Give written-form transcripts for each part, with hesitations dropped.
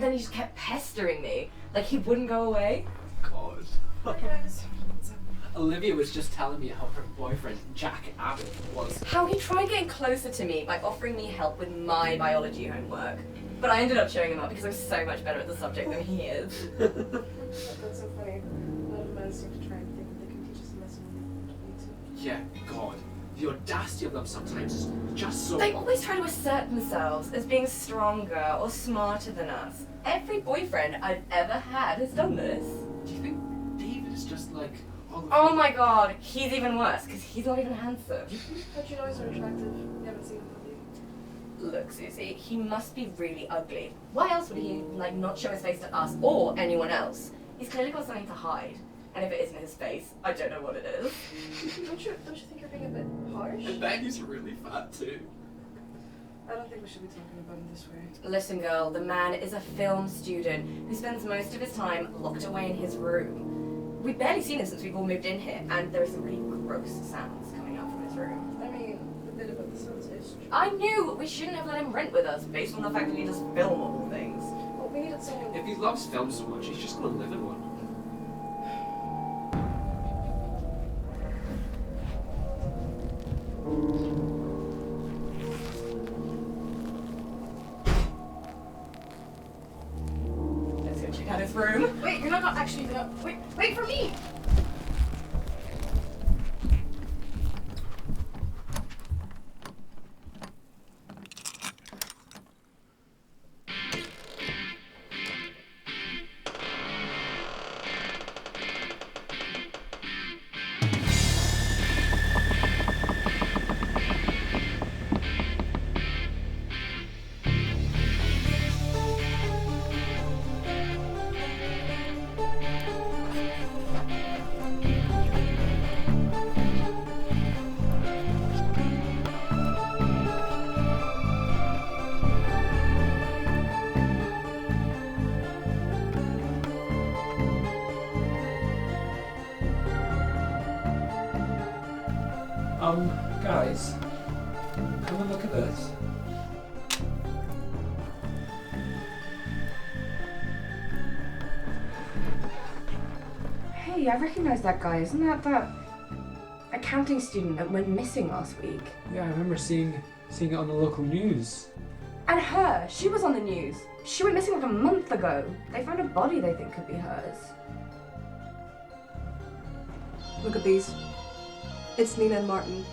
then he just kept pestering me. Like he wouldn't go away. God. Guys, Olivia was just telling me how her boyfriend, Jack Abbott, was. How he tried getting closer to me by offering me help with my biology homework. But I ended up showing him up because I'm so much better at the subject than he is. that's so funny. A lot of men seem to try and think that they can teach us a lesson when we don't need to. Yeah, God. The audacity of them sometimes is just so... They always try to assert themselves as being stronger or smarter than us. Every boyfriend I've ever had has done this. Do you think David is just like... Oh my god, he's even worse because he's not even handsome. How'd you know he's so attractive? You haven't seen him, have you? Look, Susie, he must be really ugly. Why else would he, not show his face to us or anyone else? He's clearly got something to hide. And if it isn't his face, I don't know what it is. Don't you think you're being a bit harsh? And Becky's really fat too. I don't think we should be talking about him this way. Listen, girl, the man is a film student who spends most of his time locked away in his room. We've barely seen him since we've all moved in here, and there are some really gross sounds coming out from his room. I mean, the bit about the sounds is true. I knew we shouldn't have let him rent with us based on the fact that he just film all things. Well, we needed someone. If he loves film so much, he's just gonna live in one. Let's go check out his room. Wait, you're not actually gonna. Wait for me! Guys, come and look at this. Hey, I recognize that guy. Isn't that accounting student that went missing last week? Yeah, I remember seeing it on the local news. And her, she was on the news. She went missing like a month ago. They found a body they think could be hers. Look at these. It's Nina and Martin.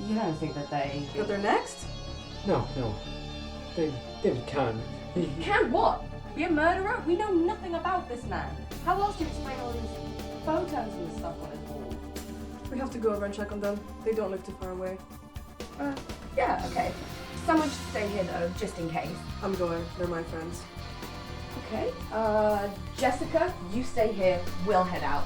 You don't think that they... But they're next? No. David can. Can what? Be a murderer? We know nothing about this man. How else do you explain all these photos and stuff on his wall? We have to go over and check on them. They don't live too far away. Yeah, okay. Someone should stay here though, just in case. I'm going. They're my friends. Okay. Jessica, you stay here. We'll head out.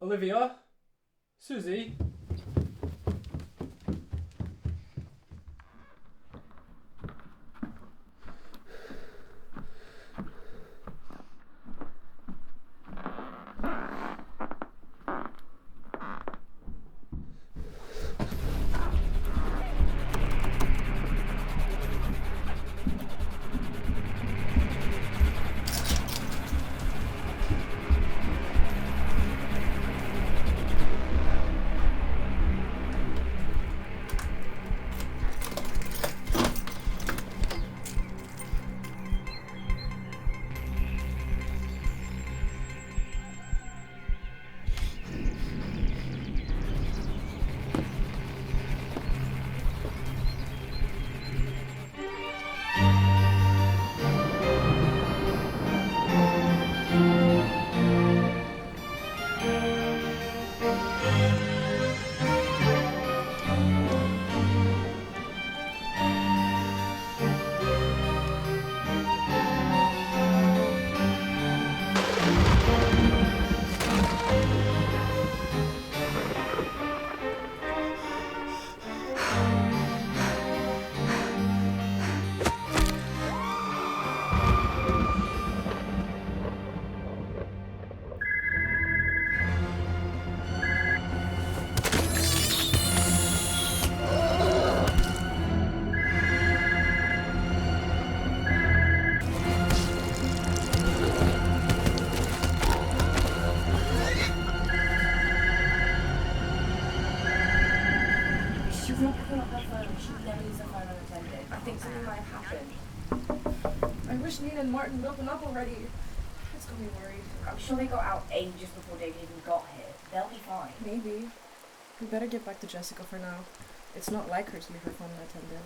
Olivia? Susie? never leaves her phone unattended. I think something might have happened. I wish Nina and Martin would open up already. It's got me worried. I'm sure they got out ages before David even got here. They'll be fine. Maybe. We better get back to Jessica for now. It's not like her to leave her phone unattended.